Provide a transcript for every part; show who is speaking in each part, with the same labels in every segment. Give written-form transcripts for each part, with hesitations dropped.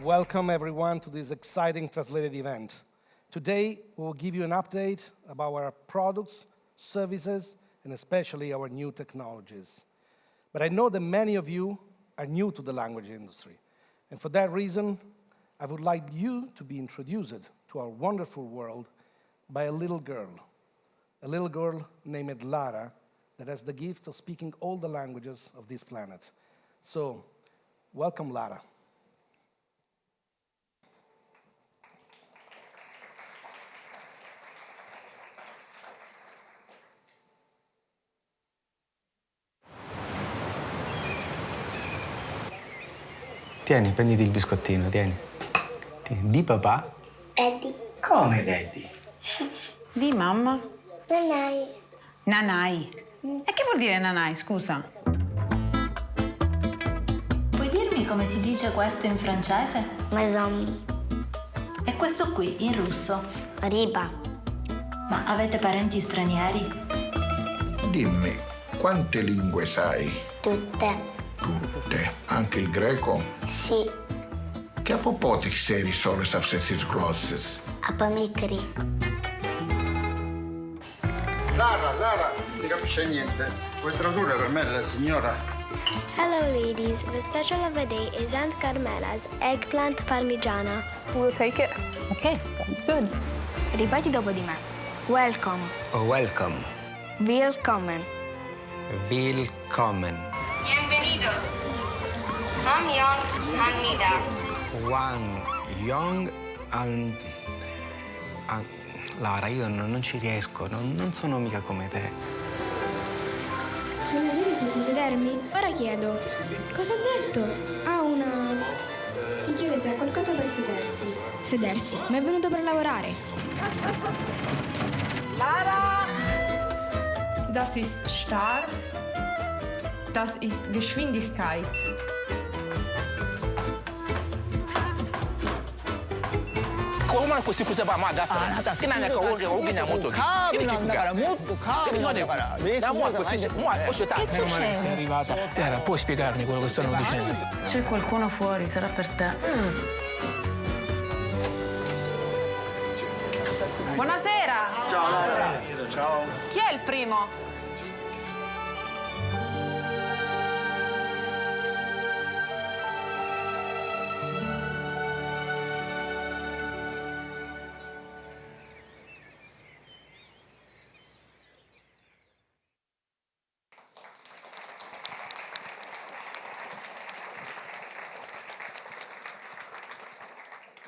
Speaker 1: Welcome everyone to this exciting translated event. Today, we will give you an update about our products, services, and especially our new technologies. But I know that many of you are new to the language industry. And for that reason, I would like you to be introduced to our wonderful world by a little girl named Lara that has the gift of speaking all the languages of this planet. So, welcome, Lara.
Speaker 2: Tieni, prenditi il biscottino, tieni. Di papà?
Speaker 3: Daddy.
Speaker 2: Come Daddy?
Speaker 4: Di mamma?
Speaker 3: Nanai.
Speaker 4: Nanai. E che vuol dire nanai, scusa?
Speaker 5: Puoi dirmi come si dice questo in francese?
Speaker 3: Maison.
Speaker 5: E questo qui in russo?
Speaker 3: Riba.
Speaker 5: Ma avete parenti stranieri?
Speaker 6: Dimmi, quante lingue sai?
Speaker 3: Tutte.
Speaker 6: Tutte. Anche il greco?
Speaker 3: Sì.
Speaker 6: Che apopoti sei solo savsessis grosses?
Speaker 3: Apomicri.
Speaker 7: Lara, non si capisce niente. Puoi tradurre per me la signora?
Speaker 8: Hello ladies, the special of the day is Aunt Carmela's eggplant parmigiana.
Speaker 9: We'll take it.
Speaker 4: Ok, sounds good.
Speaker 8: Ripeti dopo di me. Welcome.
Speaker 2: Oh, welcome.
Speaker 8: Willkommen.
Speaker 2: Willkommen.
Speaker 10: Bienvenidos. I'm Young Anida.
Speaker 2: One young and... Lara, io non ci riesco, non sono mica come te.
Speaker 8: Sono serio su sedermi? Ora chiedo. Cosa ha detto? Ha una... Si chiede se ha qualcosa per sedersi. Sedersi? Ma è venuto per lavorare.
Speaker 10: Lara!
Speaker 9: Das ist Start. Das ist Geschwindigkeit.
Speaker 11: Come questi cosa va ma da che non è che ordina molto che
Speaker 4: succede?
Speaker 11: Sei arrivata. Lara, puoi spiegarmi quello che stanno dicendo?
Speaker 4: C'è qualcuno fuori, sarà per te.
Speaker 9: Buonasera.
Speaker 7: Ciao Lara. Ciao.
Speaker 9: Chi è il primo?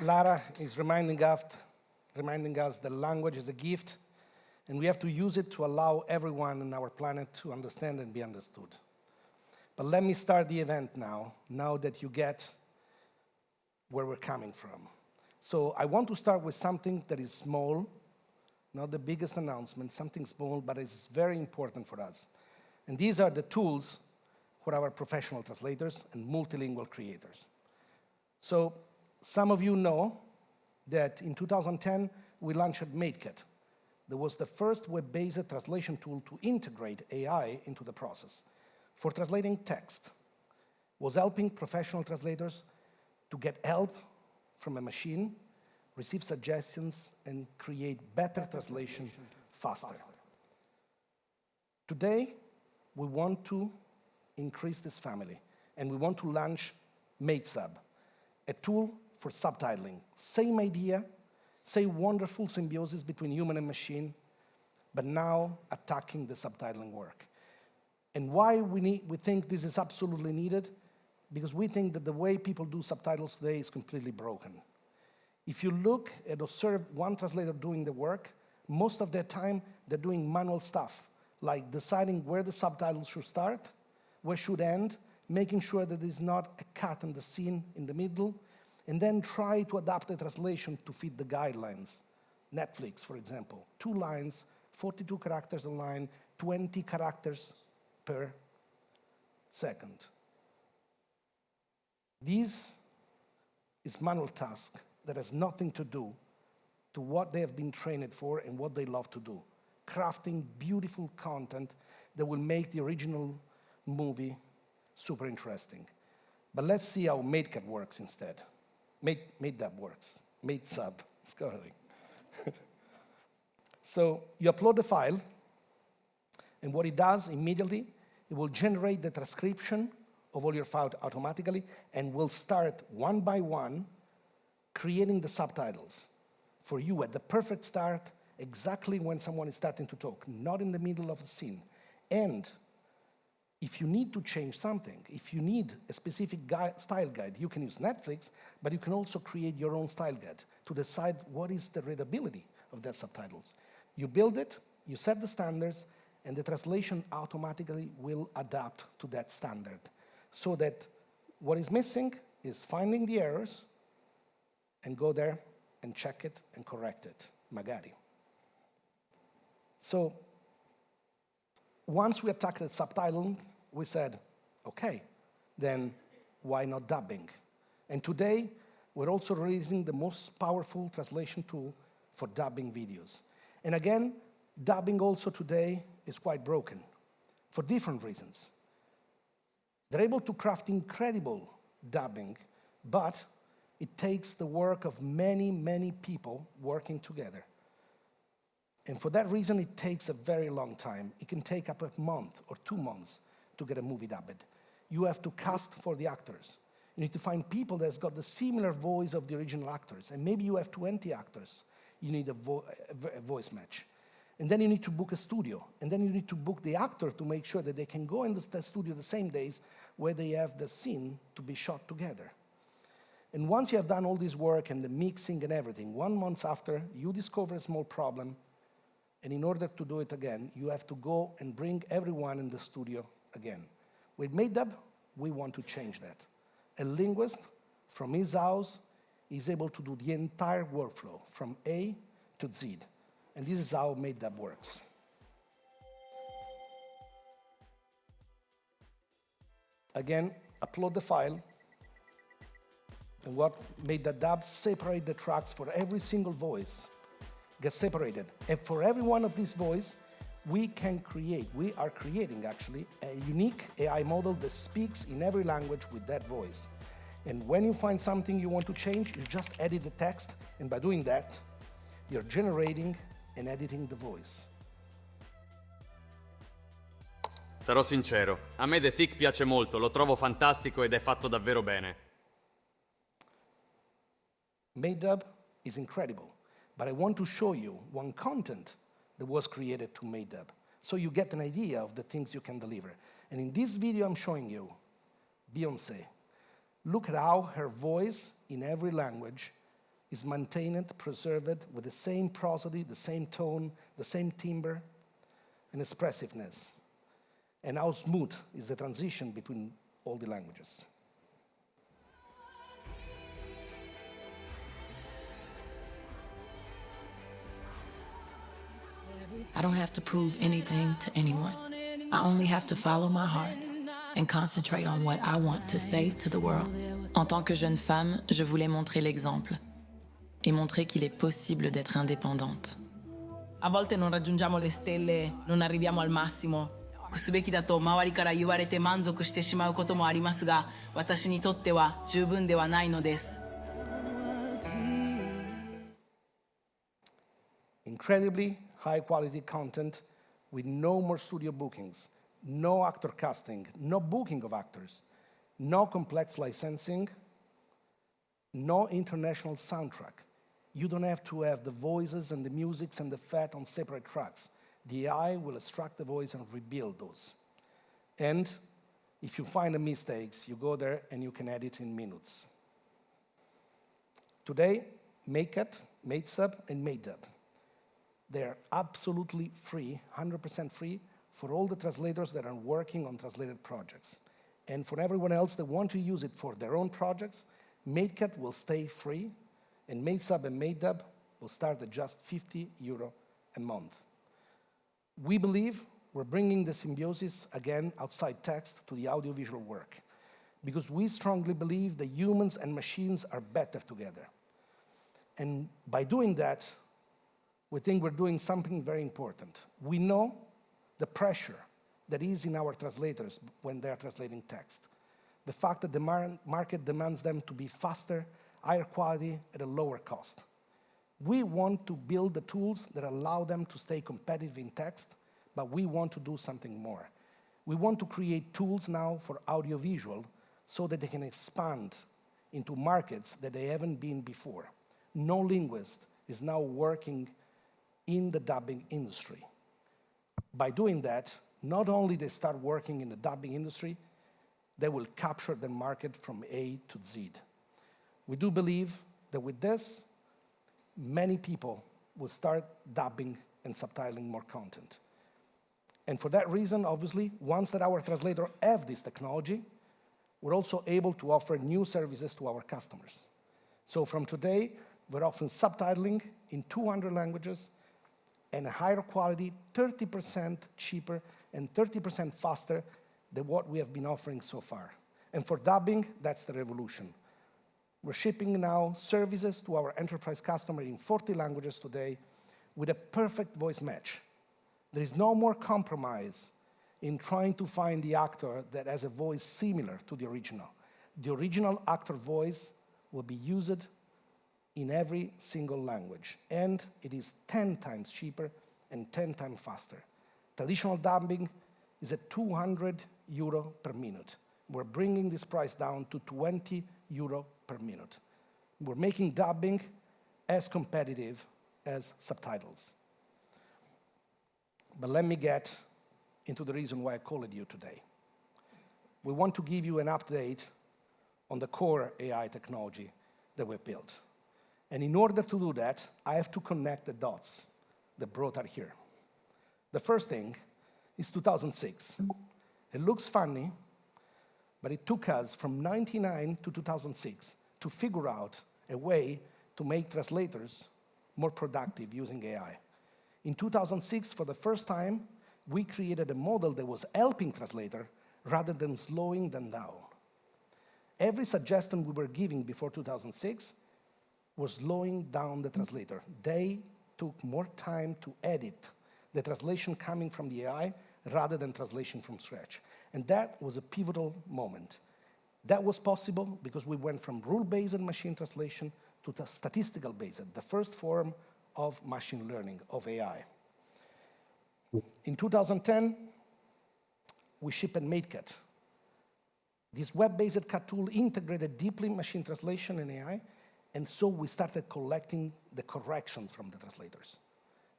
Speaker 1: Lara is reminding us that language is a gift, and we have to use it to allow everyone on our planet to understand and be understood. But let me start the event now that you get where we're coming from. So I want to start with something that is small, not the biggest announcement, something small, but it's very important for us. And these are the tools for our professional translators and multilingual creators. So some of you know that in 2010, we launched MateCat. That was the first web-based translation tool to integrate AI into the process. For translating text, was helping professional translators to get help from a machine, receive suggestions, and create better translation faster. Today, we want to increase this family, and we want to launch MateSub, a tool for subtitling. Same idea, same wonderful symbiosis between human and machine, but now attacking the subtitling work. And why we think this is absolutely needed? Because we think that the way people do subtitles today is completely broken. If you look and observe one translator doing the work, most of their time they're doing manual stuff, like deciding where the subtitles should start, where should end, making sure that there's not a cut in the scene in the middle, and then try to adapt the translation to fit the guidelines. Netflix, for example, 2 lines, 42 characters a line, 20 characters per second. This is manual task that has nothing to do to what they have been trained for and what they love to do. Crafting beautiful content that will make the original movie super interesting. But let's see how MateCat works instead. MateDub works. MateSub, sorry. So you upload the file, and what it does immediately, it will generate the transcription of all your files automatically, and will start one by one creating the subtitles for you at the perfect start, exactly when someone is starting to talk, not in the middle of a scene. And if you need to change something, if you need a specific style guide, you can use Netflix, but you can also create your own style guide to decide what is the readability of the subtitles. You build it, you set the standards, and the translation automatically will adapt to that standard. So that what is missing is finding the errors and go there and check it and correct it, magari. So once we attacked the subtitling, we said, okay, then why not dubbing? And today, we're also releasing the most powerful translation tool for dubbing videos. And again, dubbing also today is quite broken for different reasons. They're able to craft incredible dubbing, but it takes the work of many, many people working together. And for that reason, it takes a very long time. It can take up a month or 2 months to get a movie dubbed. You have to cast for the actors. You need to find people that's got the similar voice of the original actors. And maybe you have 20 actors. You need a voice match. And then you need to book a studio. And then you need to book the actor to make sure that they can go in the studio the same days where they have the scene to be shot together. And once you have done all this work and the mixing and everything, 1 month after, you discover a small problem. And in order to do it again, you have to go and bring everyone in the studio again. With MateDub, we want to change that. A linguist from his house is able to do the entire workflow from A to Z. And this is how MateDub works. Again, upload the file. And what MateDub separate the tracks for every single voice. Get separated. And for every one of these voices, we are creating actually a unique AI model that speaks in every language with that voice. And when you find something you want to change, you just edit the text, and by doing that, you're generating and editing the voice.
Speaker 12: Sarò sincero, a me The Thick piace molto, lo trovo fantastico ed è fatto davvero bene.
Speaker 1: MateDub is incredible. But I want to show you one content that was created to MateDub, so you get an idea of the things you can deliver. And in this video, I'm showing you Beyoncé. Look at how her voice in every language is maintained, preserved with the same prosody, the same tone, the same timbre, and expressiveness. And how smooth is the transition between all the languages.
Speaker 13: I don't have to prove anything to anyone. I only have to follow my heart and concentrate on what I want to say to the world. En tant que jeune femme, je voulais montrer l'exemple et montrer qu'il est possible d'être indépendante.
Speaker 14: A volte non raggiungiamo le stelle, non arriviamo al massimo. すべきだと周りから言われて満足してしまうこともありますが、私にとっては十分ではないのです。
Speaker 1: Incredibly high-quality content with no more studio bookings, no actor casting, no booking of actors, no complex licensing, no international soundtrack. You don't have to have the voices and the musics and the fat on separate tracks. The AI will extract the voice and rebuild those. And if you find the mistakes, you go there and you can edit in minutes. Today, MateCat, MateSub, and MateDub. They're absolutely free, 100% free, for all the translators that are working on translated projects. And for everyone else that want to use it for their own projects, MateCat will stay free, and MateSub and MateDub will start at just €50 a month. We believe we're bringing the symbiosis again outside text to the audiovisual work, because we strongly believe that humans and machines are better together. And by doing that, we think we're doing something very important. We know the pressure that is in our translators when they're translating text. The fact that the market demands them to be faster, higher quality at a lower cost. We want to build the tools that allow them to stay competitive in text, but we want to do something more. We want to create tools now for audiovisual so that they can expand into markets that they haven't been before. No linguist is now working in the dubbing industry. By doing that, not only they start working in the dubbing industry, they will capture the market from A to Z. We do believe that with this, many people will start dubbing and subtitling more content. And for that reason, obviously, once that our translators have this technology, we're also able to offer new services to our customers. So from today, we're offering subtitling in 200 languages and a higher quality, 30% cheaper and 30% faster than what we have been offering so far. And for dubbing, that's the revolution. We're shipping now services to our enterprise customer in 40 languages today with a perfect voice match. There is no more compromise in trying to find the actor that has a voice similar to the original. The original actor voice will be used in every single language, and it is 10 times cheaper and 10 times faster. Traditional dubbing is at 200 euro per minute. We're bringing this price down to 20 euro per minute. We're making dubbing as competitive as subtitles. But let me get into the reason why I called you today. We want to give you an update on the core AI technology that we've built. And in order to do that, I have to connect the dots that brought us here. The first thing is 2006. It looks funny, but it took us from 1999 to 2006 to figure out a way to make translators more productive using AI. In 2006, for the first time, we created a model that was helping translator rather than slowing them down. Every suggestion we were giving before 2006 was slowing down the translator. They took more time to edit the translation coming from the AI rather than translation from scratch. And that was a pivotal moment. That was possible because we went from rule-based machine translation to the statistical-based, the first form of machine learning, of AI. In 2010, we shipped MateCat. This web-based CAT tool integrated deeply machine translation and AI, and so we started collecting the corrections from the translators.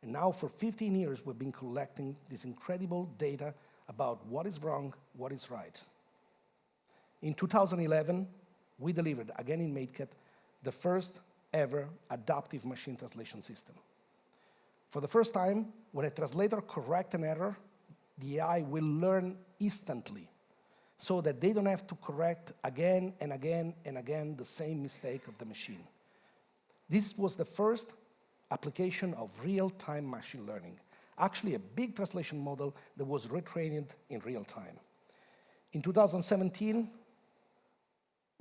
Speaker 1: And now for 15 years, we've been collecting this incredible data about what is wrong, what is right. In 2011, we delivered, again in MateCat, the first ever adaptive machine translation system. For the first time, when a translator corrects an error, the AI will learn instantly so that they don't have to correct again and again and again the same mistake of the machine. This was the first application of real-time machine learning, actually a big translation model that was retrained in real time. In 2017,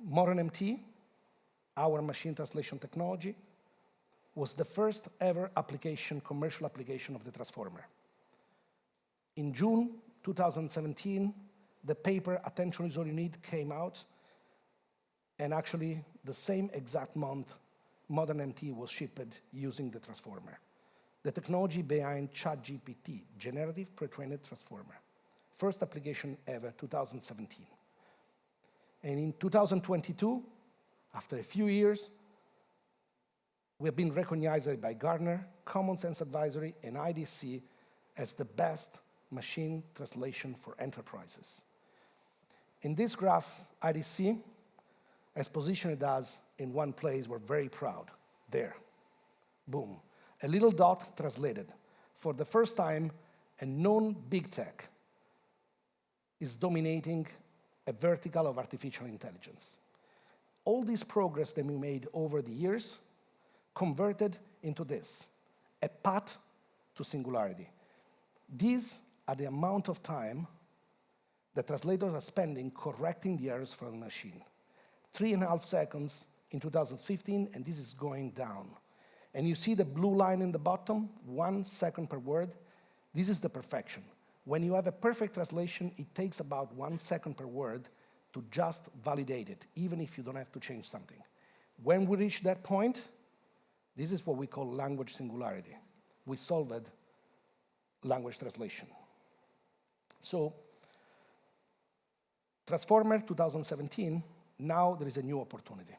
Speaker 1: Modern MT, our machine translation technology, was the first ever application, commercial application of the transformer. In June 2017, the paper Attention is All You Need came out, and actually the same exact month, Modern MT was shipped using the transformer. The technology behind ChatGPT, Generative Pre-trained Transformer. First application ever, 2017. And in 2022, after a few years, we have been recognized by Gartner, Common Sense Advisory, and IDC as the best machine translation for enterprises. In this graph, IDC has positioned us in one place we're very proud. There. Boom. A little dot translated. For the first time, a known big tech is dominating a vertical of artificial intelligence. All this progress that we made over the years converted into this, a path to singularity. These are the amount of time that translators are spending correcting the errors from the machine. 3.5 seconds in 2015, and this is going down. And you see the blue line in the bottom, 1 second per word. This is the perfection. When you have a perfect translation, it takes about 1 second per word to just validate it, even if you don't have to change something. When we reach that point, this is what we call language singularity. We solved language translation. So, Transformer 2017, now there is a new opportunity.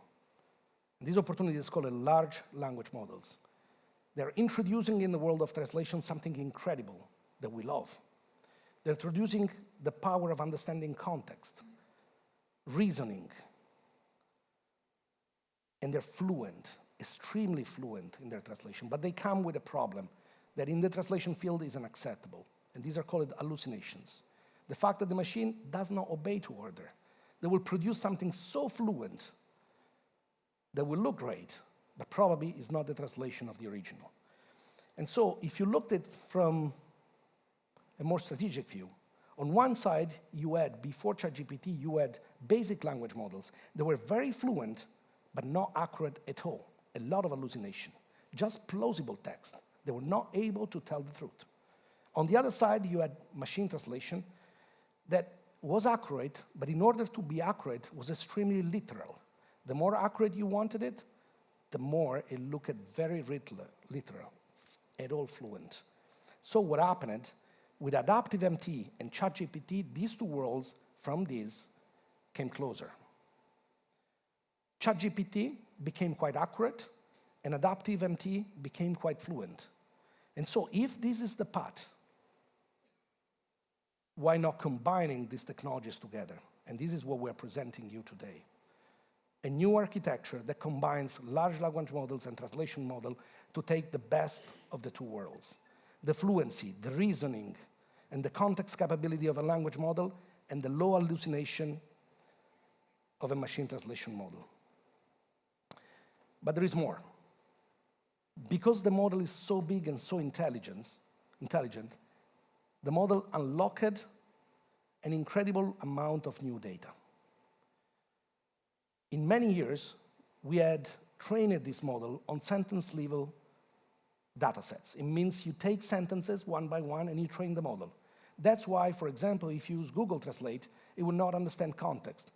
Speaker 1: And this opportunity is called large language models. They're introducing in the world of translation something incredible that we love. They're introducing the power of understanding context, reasoning, and they're fluent, extremely fluent in their translation, but they come with a problem that in the translation field is unacceptable, and these are called hallucinations. The fact that the machine does not obey to order. They will produce something so fluent that will look great, but probably is not the translation of the original. And so if you looked at it from a more strategic view, on one side, you had, before ChatGPT, you had basic language models that were very fluent, but not accurate at all. A lot of hallucination, just plausible text. They were not able to tell the truth. On the other side, you had machine translation that was accurate, but in order to be accurate, was extremely literal. The more accurate you wanted it, the more it looked very literal, at all fluent. So what happened, with Adaptive MT and ChatGPT, these two worlds from this came closer. ChatGPT became quite accurate, and Adaptive MT became quite fluent. And so if this is the path, why not combining these technologies together? And this is what we're presenting you today. A new architecture that combines large language models and translation model to take the best of the two worlds. The fluency, the reasoning, and the context capability of a language model, and the low hallucination of a machine translation model. But there is more. Because the model is so big and so intelligent, the model unlocked an incredible amount of new data. In many years, we had trained this model on sentence-level data sets. It means you take sentences one by one and you train the model. That's why, for example, if you use Google Translate, it will not understand context,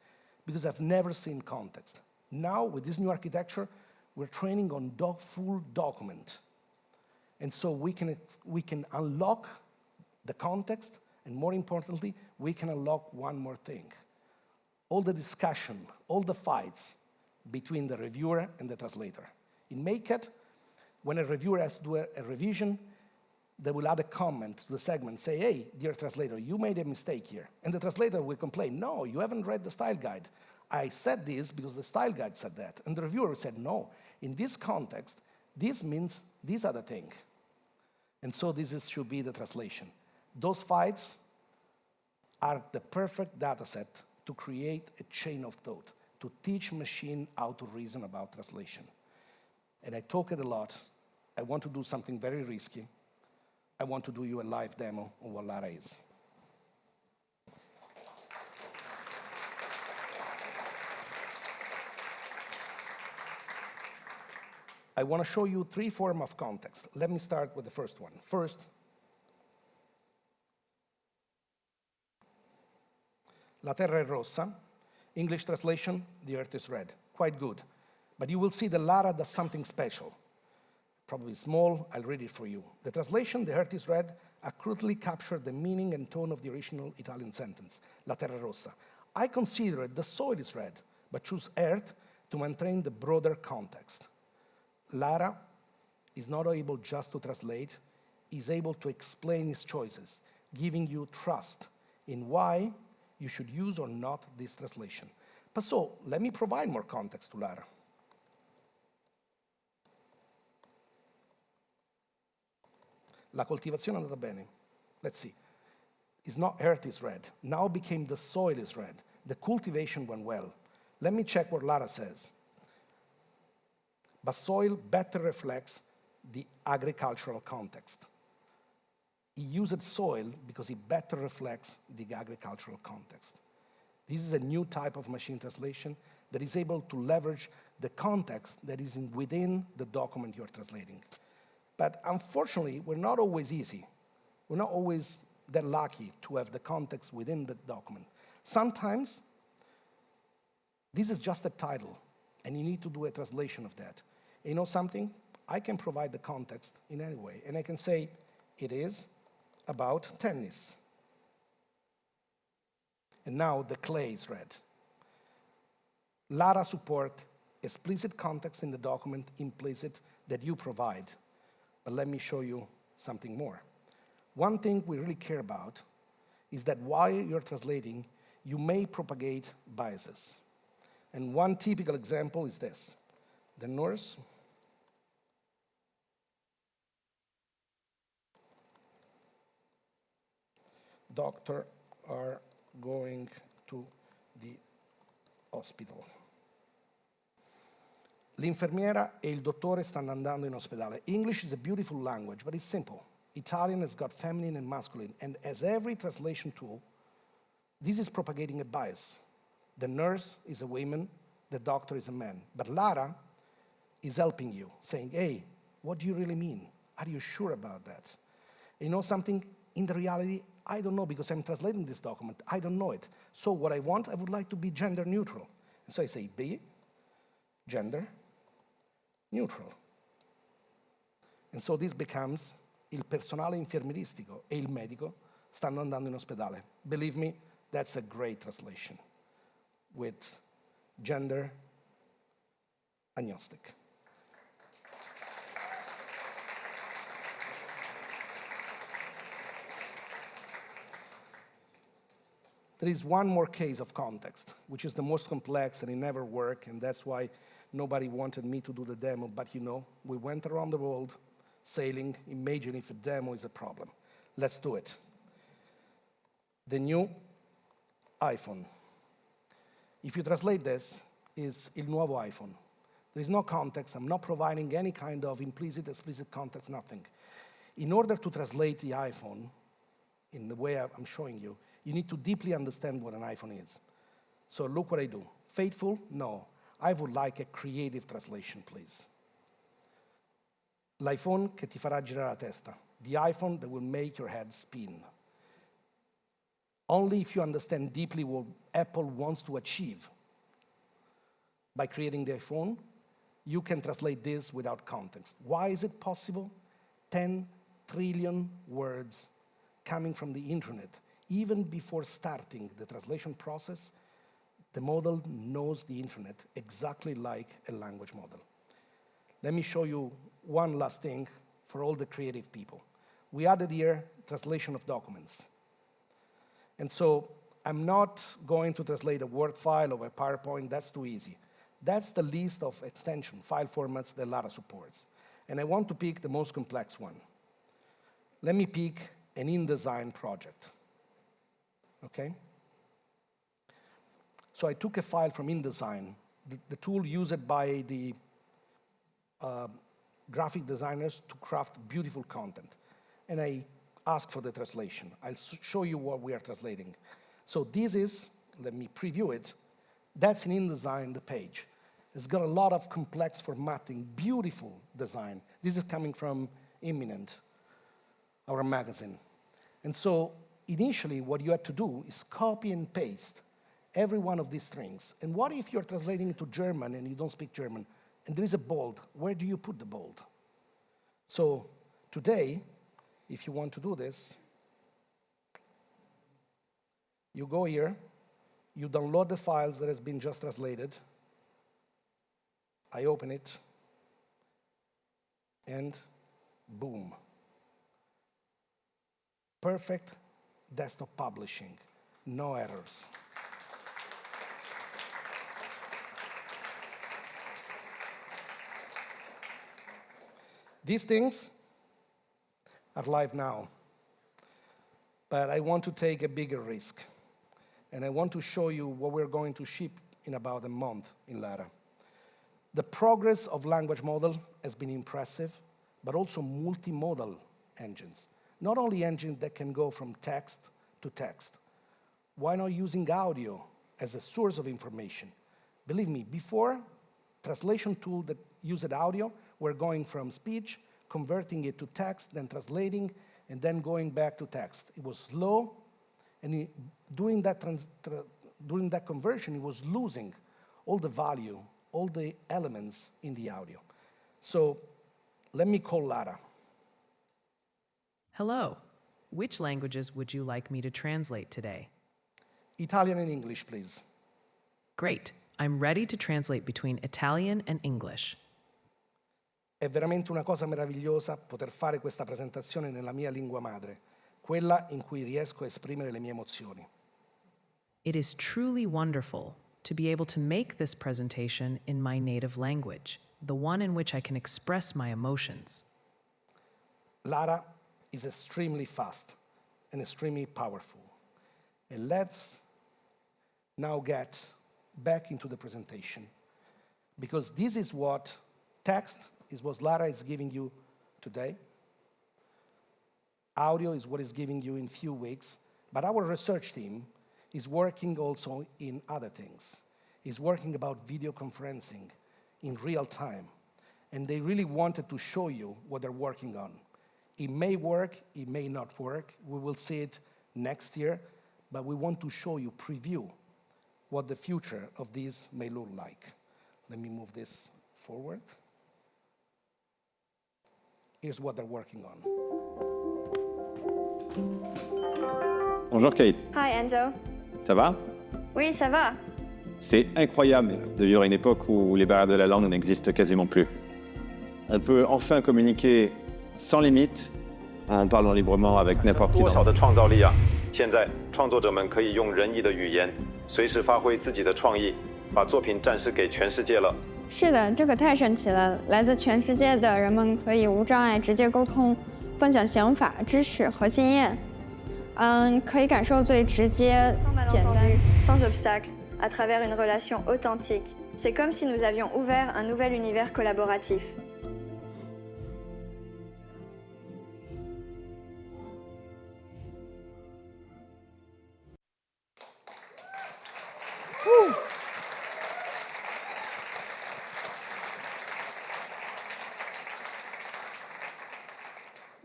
Speaker 1: because I've never seen context. Now, with this new architecture, we're training on full document. And so we can unlock the context, and more importantly, we can unlock one more thing. All the discussion, all the fights between the reviewer and the translator. In MateCat, when a reviewer has to do a revision, they will add a comment to the segment, say, hey, dear translator, you made a mistake here. And the translator will complain, no, you haven't read the style guide. I said this because the style guide said that. And the reviewer said, no, in this context, this means this other thing. And so should be the translation. Those fights are the perfect data set to create a chain of thought, to teach machine how to reason about translation. And I talk it a lot. I want to do something very risky. I want to do you a live demo of what Lara is. I want to show you three forms of context. Let me start with the first one. First, La terra è rossa. English translation, the earth is red. Quite good. But you will see that Lara does something special. Probably small, I'll read it for you. The translation, the earth is red, accurately captured the meaning and tone of the original Italian sentence, La terra rossa. I consider the soil is red, but choose earth to maintain the broader context. Lara is not able just to translate, is able to explain his choices, giving you trust in why you should use or not this translation. But so, let me provide more context to Lara. La coltivazione è andata bene. Let's see. It's not earth is red. Now became the soil is red. The cultivation went well. Let me check what Lara says. But soil better reflects the agricultural context. He used soil because it better reflects the agricultural context. This is a new type of machine translation that is able to leverage the context that is within the document you're translating. But unfortunately, we're not always easy. We're not always that lucky to have the context within the document. Sometimes, this is just a title, and you need to do a translation of that. And you know something? I can provide the context in any way, and I can say it is about tennis. And now the clay is red. Lara supports explicit context in the document, implicit that you provide. But let me show you something more. One thing we really care about is that while you're translating, you may propagate biases. And one typical example is this. The nurse doctor are going to the hospital. L'infermiera e il dottore stanno andando in ospedale. English is a beautiful language, but it's simple. Italian has got feminine and masculine, and as every translation tool, this is propagating a bias. The nurse is a woman, the doctor is a man. But Lara is helping you, saying, hey, what do you really mean? Are you sure about that? You know something? In the reality, I don't know, because I'm translating this document. I don't know it. So what I want, I would like to be gender neutral. And so I say, be gender neutral. And so this becomes il personale infermieristico e il medico stanno andando in ospedale. Believe me, that's a great translation with gender agnostic. There is one more case of context, which is the most complex, and it never worked, and that's why nobody wanted me to do the demo. But you know, we went around the world sailing, imagine if a demo is a problem. Let's do it. The new iPhone. If you translate this, is il nuovo iPhone. There is no context. I'm not providing any kind of implicit, explicit context, nothing. In order to translate the iPhone in the way I'm showing you, you need to deeply understand what an iPhone is. So look what I do. Faithful? No. I would like a creative translation, please. L'iPhone che ti farà girare la testa. The iPhone that will make your head spin. Only if you understand deeply what Apple wants to achieve by creating the iPhone, you can translate this without context. Why is it possible? 10 trillion words coming from the internet. Even before starting the translation process, the model knows the internet exactly like a language model. Let me show you one last thing for all the creative people. We added here translation of documents. And so I'm not going to translate a Word file or a PowerPoint, that's too easy. That's the list of extension file formats that Lara supports. And I want to pick the most complex one. Let me pick an InDesign project. Okay? So I took a file from InDesign, the tool used by the graphic designers to craft beautiful content. And I asked for the translation. I'll show you what we are translating. So this is, let me preview it, that's in InDesign, the page. It's got a lot of complex formatting, beautiful design. This is coming from Imminent, our magazine. And so initially, what you had to do is copy and paste every one of these strings. And what if you're translating it to German and you don't speak German, and there is a bold? Where do you put the bold? So today, if you want to do this, you go here, you download the files that has been just translated. I open it, and boom. Perfect desktop publishing, no errors. These things are live now, but I want to take a bigger risk, and I want to show you what we're going to ship in about a month in Lara. The progress of language model has been impressive, but also multimodal engines. Not only engines that can go from text to text. Why not using audio as a source of information? Believe me, before, translation tools that used audio were going from speech, converting it to text, then translating, and then going back to text. It was slow, and during that conversion, it was losing all the value all the elements in the audio. So let me call Lara.
Speaker 15: Hello. Which languages would you like me to translate today?
Speaker 1: Italian and English, please.
Speaker 15: Great. I'm ready to translate between Italian and English.
Speaker 1: È veramente una cosa meravigliosa poter fare questa presentazione nella mia lingua madre, quella in cui riesco a esprimere le mie emozioni.
Speaker 15: It is truly wonderful to be able to make this presentation in my native language, the one in which I can express my emotions.
Speaker 1: Lara is extremely fast and extremely powerful. And let's now get back into the presentation, because this is what text is what Lara is giving you today. Audio is what is giving you in few weeks, but our research team is working also in other things. Is working about video conferencing in real time, and they really wanted to show you what they're working on. It may work, it may not work. We will see it next year, but we want to show you, preview, what the future of this may look like. Let me move this forward. Here's what they're working on.
Speaker 16: Bonjour Kate.
Speaker 10: Hi Enzo.
Speaker 16: Ça va?
Speaker 10: Oui, ça va.
Speaker 16: C'est incroyable de vivre une époque où les barrières de la langue n'existent quasiment plus. On peut enfin communiquer sans limite en parlant librement avec n'importe qui.
Speaker 17: 多少的创造力啊！现在创作者们可以用人意的语言，随时发挥自己的创意，把作品展示给全世界了。
Speaker 18: 是的，这可太神奇了！来自全世界的人们可以无障碍直接沟通，分享想法、知识和经验。可以感受最直接、简单。
Speaker 10: Sans obstacle, à travers une relation authentique. C'est comme si nous avions ouvert un nouvel univers collaboratif.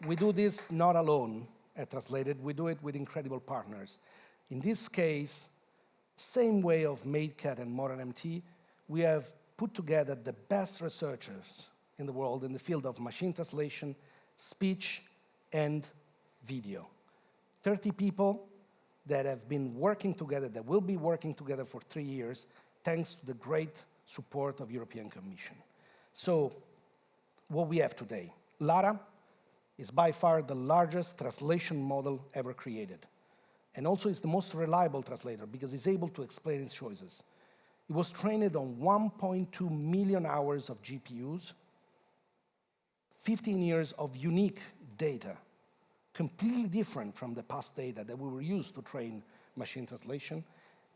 Speaker 1: We do this not alone at Translated, we do it with incredible partners. In this case, same way of MateCat and Modern MT, we have put together the best researchers in the world in the field of machine translation, speech, and video. 30 people that have been working together, that will be working together for 3 years, thanks to the great support of European Commission. So, what we have today, Lara is by far the largest translation model ever created. And also is the most reliable translator because it's able to explain its choices. It was trained on 1.2 million hours of GPUs, 15 years of unique data, completely different from the past data that we were used to train machine translation.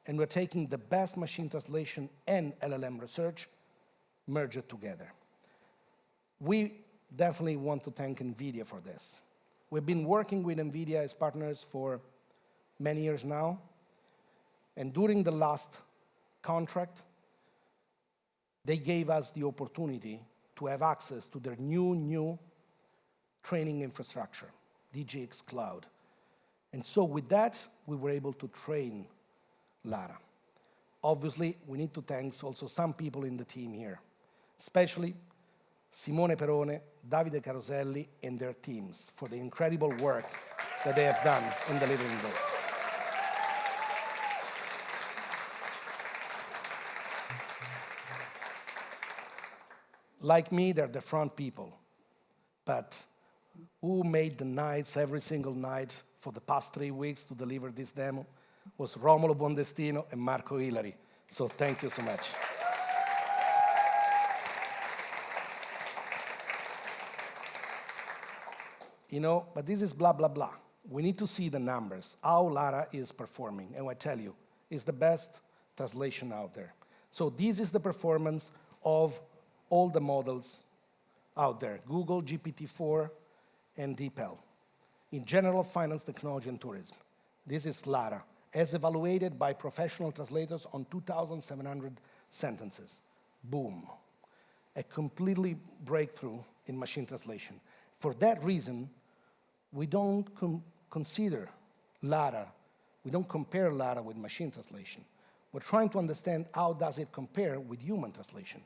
Speaker 1: And we're taking the best machine translation and LLM research, merge it together. We definitely want to thank Nvidia for this. We've been working with Nvidia as partners for many years now, and during the last contract, they gave us the opportunity to have access to their new training infrastructure, DGX Cloud. And so with that, we were able to train Lara. Obviously, we need to thank also some people in the team here, especially Simone Perone, Davide Caroselli, and their teams for the incredible work that they have done in delivering this. Like me, they're the front people, but who made the nights every single night for the past 3 weeks to deliver this demo was Romolo Bondestino and Marco Ilari. So thank you so much. You know, but this is blah, blah, blah. We need to see the numbers, how Lara is performing. And I tell you, it's the best translation out there. So this is the performance of all the models out there, Google, GPT-4, and DeepL. In general finance, technology, and tourism. This is Lara, as evaluated by professional translators on 2,700 sentences. Boom. A completely breakthrough in machine translation. For that reason, we don't consider Lara, we don't compare Lara with machine translation. We're trying to understand how does it compare with human translation.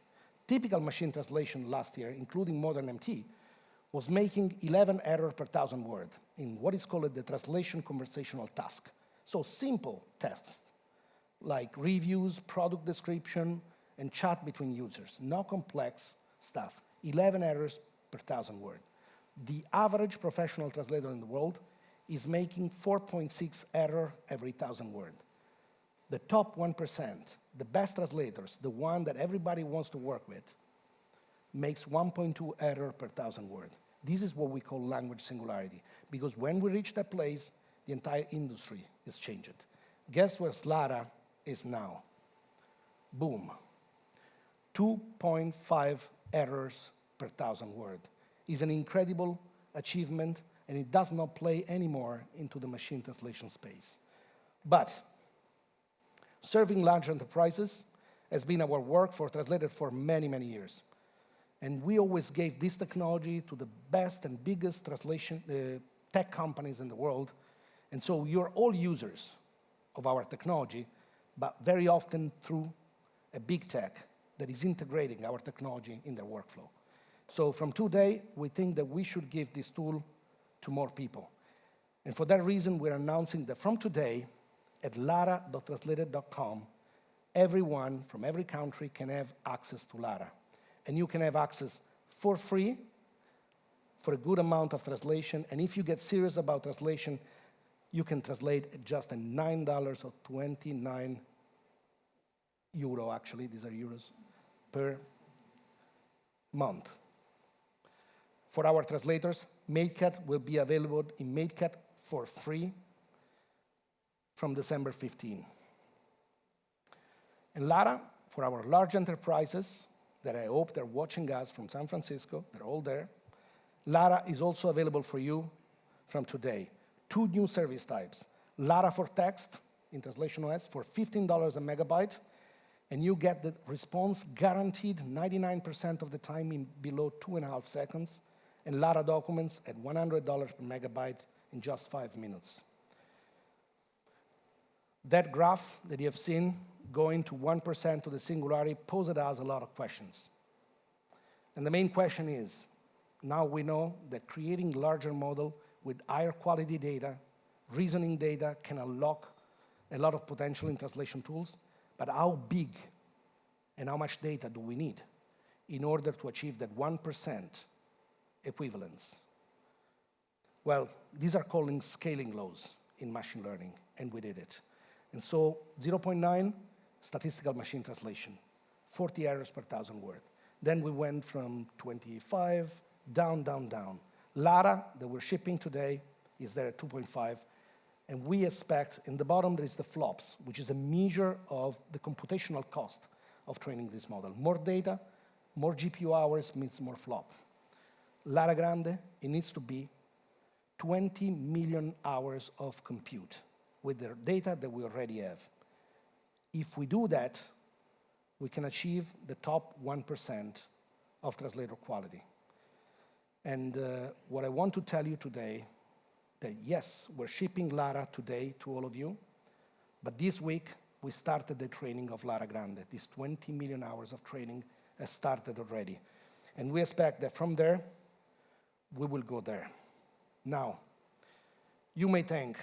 Speaker 1: Typical machine translation last year, including modern MT, was making 11 errors per 1,000 words in what is called the translation conversational task. So simple tasks like reviews, product description, and chat between users. No complex stuff. 11 errors per 1,000 words. The average professional translator in the world is making 4.6 errors every 1,000 words. The top 1%, the best translators, the one that everybody wants to work with, makes 1.2 error per 1,000 words. This is what we call language singularity, because when we reach that place, the entire industry is changed. Guess where Lara is now? Boom. 2.5 errors per 1,000 words. It's an incredible achievement, and it does not play anymore into the machine translation space. But serving large enterprises has been our work for translators for many, many years. And we always gave this technology to the best and biggest translation tech companies in the world. And so you're all users of our technology, but very often through a big tech that is integrating our technology in their workflow. So from today, we think that we should give this tool to more people. And for that reason, we're announcing that from today, at lara.translated.com, everyone from every country can have access to Lara. And you can have access for free for a good amount of translation. And if you get serious about translation, you can translate at just $9 or 29 euro, actually, these are euros, per month. For our translators, MateCat will be available in MateCat for free from December 15. And Lara, for our large enterprises, that I hope they're watching us from San Francisco, they're all there, Lara is also available for you from today. 2 new service types. Lara for text in Translation OS for $15 a megabyte, and you get the response guaranteed 99% of the time in below 2.5 seconds, and Lara documents at $100 per megabyte in just 5 minutes. That graph that you have seen going to 1% to the singularity posed us a lot of questions. And the main question is, now we know that creating larger model with higher quality data, reasoning data can unlock a lot of potential in translation tools, but how big and how much data do we need in order to achieve that 1% equivalence? Well, these are called scaling laws in machine learning, and we did it. And so 0.9, statistical machine translation, 40 errors per 1,000 words. Then we went from 25, down, down, down. Lara, that we're shipping today, is there at 2.5. And we expect, in the bottom, there is the flops, which is a measure of the computational cost of training this model. More data, more GPU hours means more flop. Lara Grande, it needs to be 20 million hours of compute with the data that we already have. If we do that, we can achieve the top 1% of translator quality. And what I want to tell you today, that yes, we're shipping Lara today to all of you, but this week we started the training of Lara Grande. This 20 million hours of training has started already. And we expect that from there, we will go there. Now, you may think,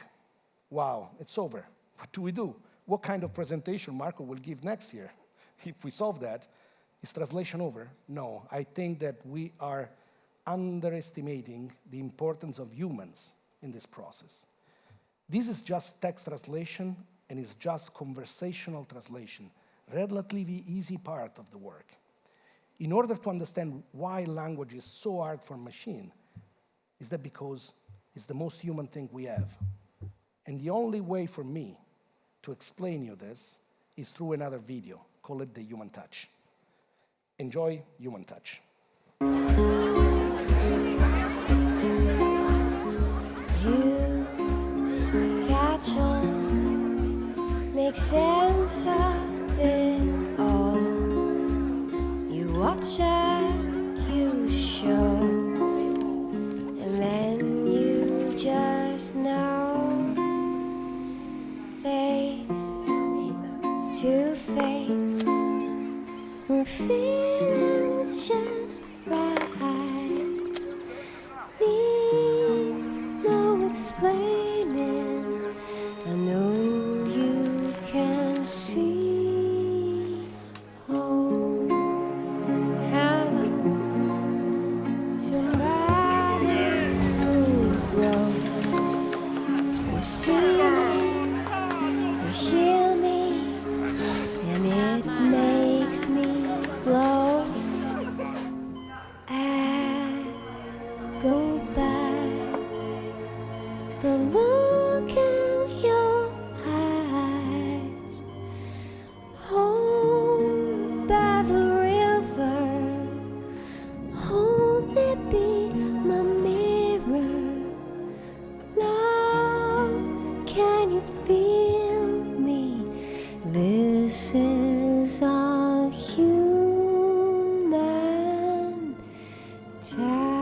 Speaker 1: wow, it's over. What do we do? What kind of presentation Marco will give next year? If we solve that, is translation over? No, I think that we are underestimating the importance of humans in this process. This is just text translation, and it's just conversational translation, relatively easy part of the work. In order to understand why language is so hard for machine, is that because it's the most human thing we have. And the only way for me to explain you this is through another video, call it the human touch. Enjoy human touch.
Speaker 19: You catch on, make sense of it all. You watch and you show, and then you just know. Face to go back. The look in your eyes, home by the river, hold me, be my mirror. Love, can you feel me? This is our human touch.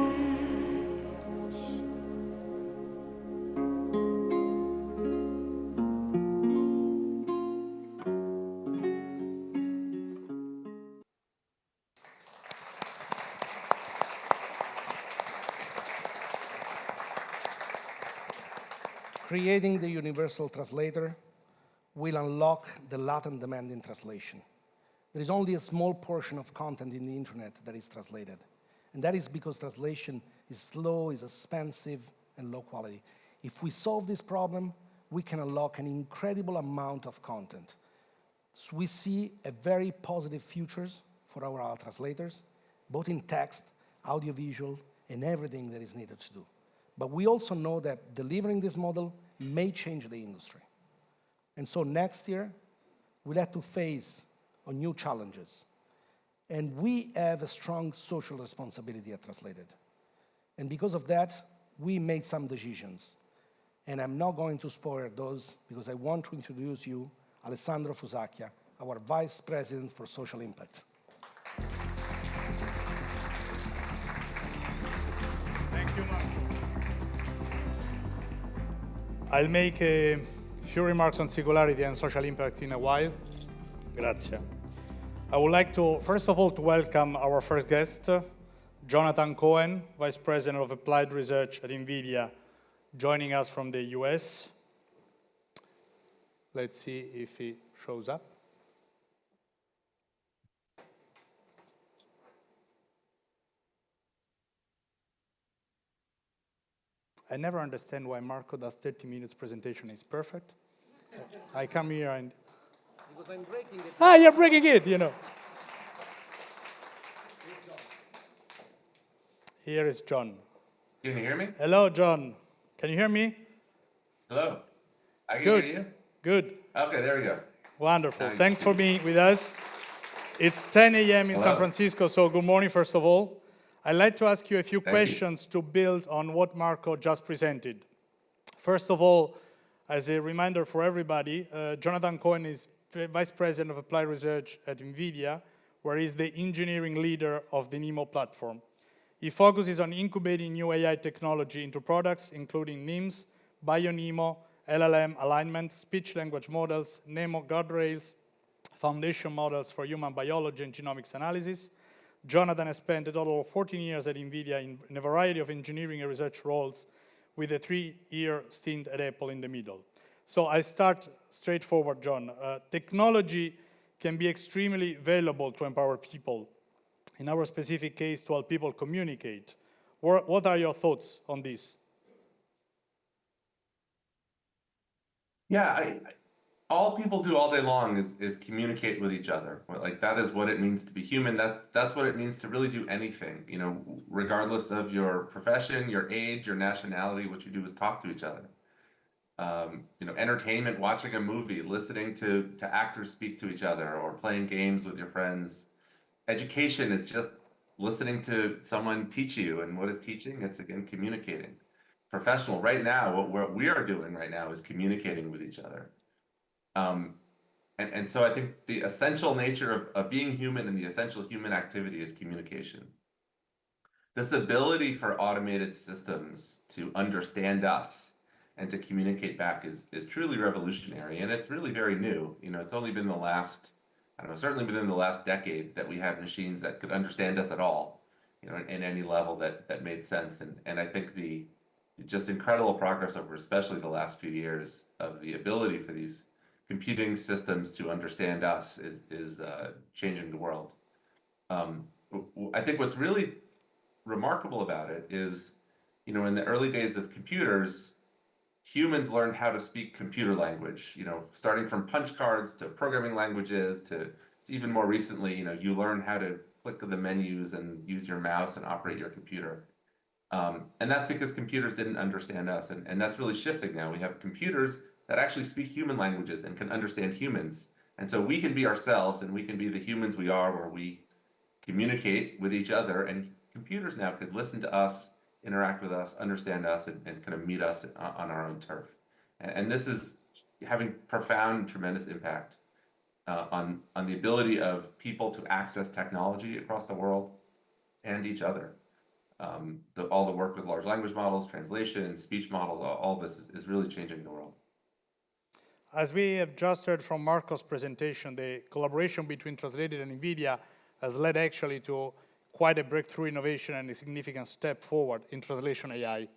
Speaker 1: Creating the universal translator will unlock the latent demand in translation. There is only a small portion of content in the internet that is translated. And that is because translation is slow, is expensive, and low quality. If we solve this problem, we can unlock an incredible amount of content. So we see a very positive futures for our translators, both in text, audiovisual, and everything that is needed to do. But we also know that delivering this model may change the industry. And so next year, we'll have to face on new challenges. And we have a strong social responsibility at Translated. And because of that, we made some decisions. And I'm not going to spoil those because I want to introduce you Alessandro Fusacchia, our Vice President for Social Impact.
Speaker 20: Thank you, Marco. I'll make a few remarks on singularity and social impact in a while. Grazie. I would like to, first of all, to welcome our first guest, Jonathan Cohen, Vice President of Applied Research at Nvidia, joining us from the US. Let's see if he shows up. I never understand why Marco does 30 minutes presentation. It's perfect. I come here and...
Speaker 1: Because I'm breaking it.
Speaker 20: Ah, you're breaking it, you know. Here is John.
Speaker 21: Can you hear me?
Speaker 20: Hello, John. Can you hear me?
Speaker 21: Hello. I can
Speaker 20: Good.
Speaker 21: hear you.
Speaker 20: Good.
Speaker 21: Okay, there we go.
Speaker 20: Wonderful.
Speaker 21: Nice.
Speaker 20: Thanks for being with us. It's 10 a.m. in
Speaker 21: Hello.
Speaker 20: San Francisco, so good morning, first of all. I'd like to ask you a few
Speaker 21: Thank
Speaker 20: questions to build on what Marco just presented. First of all, as a reminder for everybody, Jonathan Cohen is Vice President of Applied Research at Nvidia, where he's the engineering leader of the NeMo platform. He focuses on incubating new AI technology into products, including NIMS, BioNeMo, LLM alignment, speech-language models, NeMo guardrails, foundation models for human biology and genomics analysis. Jonathan has spent a total of 14 years at Nvidia in a variety of engineering and research roles, with a 3-year stint at Apple in the middle. So I start straightforward, John. Technology can be extremely valuable to empower people. In our specific case, to help people communicate. What are your thoughts on this?
Speaker 21: Yeah, all people do all day long is communicate with each other. Like, that is what it means to be human. That's what it means to really do anything, you know, regardless of your profession, your age, your nationality. What you do is talk to each other. You know, entertainment, watching a movie, listening to actors speak to each other, or playing games with your friends. Education is just listening to someone teach you, and what is teaching? It's, again, communicating. Professional, right now, what we are doing right now is communicating with each other. And so I think the essential nature of being human and the essential human activity is communication. This ability for automated systems to understand us and to communicate back is truly revolutionary, and it's really very new. You know, it's only been the last, I don't know, certainly within the last decade that we had machines that could understand us at all, you know, in any level that made sense. And I think the just incredible progress over especially the last few years of the ability for these computing systems to understand us is changing the world. I think what's really remarkable about it is, you know, in the early days of computers, humans learned how to speak computer language, you know, starting from punch cards to programming languages to even more recently, you know, you learn how to click the menus and use your mouse and operate your computer. And that's because computers didn't understand us. And that's really shifting now. We have computers that actually speak human languages and can understand humans. And so we can be ourselves and we can be the humans we are, where we communicate with each other. And computers now could listen to us, interact with us, understand us, and kind of meet us on our own turf. And this is having profound, tremendous impact on the ability of people to access technology across the world and each other. All the work with large language models, translation, speech models, all this is really changing the world.
Speaker 20: As we have just heard from Marco's presentation, the collaboration between Translator and Nvidia has led actually to quite a breakthrough innovation and a significant step forward in translation AI.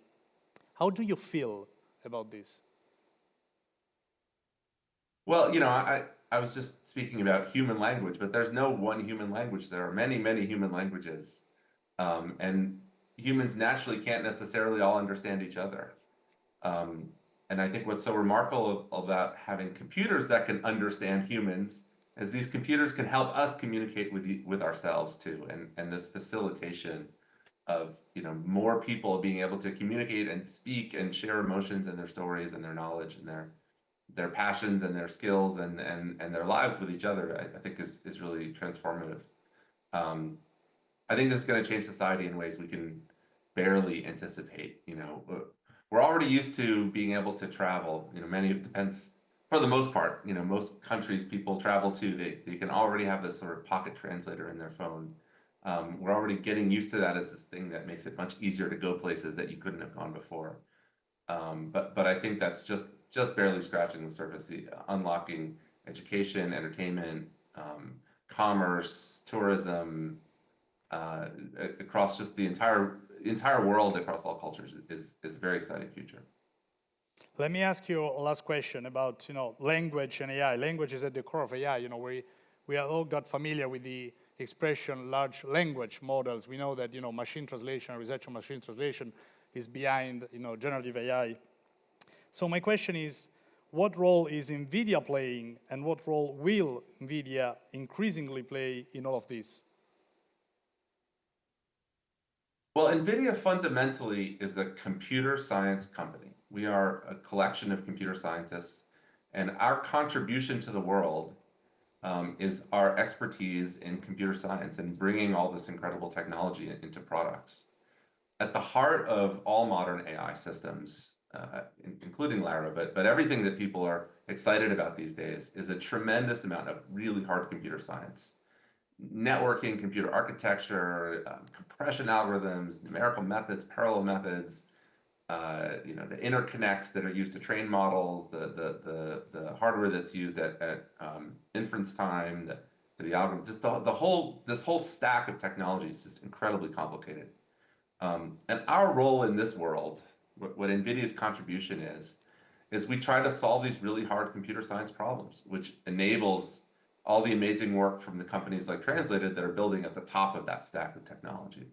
Speaker 20: How do you feel about this?
Speaker 21: Well, I was just speaking about human language, but there's no one human language. There are many, many human languages. And humans naturally can't necessarily all understand each other. And I think what's so remarkable about having computers that can understand humans is these computers can help us communicate with ourselves too. And this facilitation of more people being able to communicate and speak and share emotions and their stories and their knowledge and their passions and their skills and their lives with each other, I think is really transformative. I think this is going to change society in ways we can barely anticipate. We're already used to being able to travel. It depends, for the most part, most countries people travel to, they can already have this sort of pocket translator in their phone. We're already getting used to that as this thing that makes it much easier to go places that you couldn't have gone before. But I think that's just barely scratching the surface. Unlocking education, entertainment, commerce, tourism, across just the entire world, across all cultures, is a very exciting future.
Speaker 20: Let me ask you a last question about language and AI. Language is at the core of AI. We are all got familiar with the expression large language models. We know that machine translation, research on machine translation is behind generative AI. So my question is, what role is Nvidia playing, and what role will Nvidia increasingly play in all of this?
Speaker 21: Well, Nvidia fundamentally is a computer science company. We are a collection of computer scientists, and our contribution to the world is our expertise in computer science and bringing all this incredible technology into products. At the heart of all modern AI systems, including Lara, but everything that people are excited about these days is a tremendous amount of really hard computer science. Networking, computer architecture, compression algorithms, numerical methods, parallel methods, the interconnects that are used to train models, the hardware that's used at inference time, the algorithm, just this whole stack of technology is just incredibly complicated. And our role in this world, what NVIDIA's contribution is we try to solve these really hard computer science problems, which enables all the amazing work from the companies like Translator that are building at the top of that stack of technology.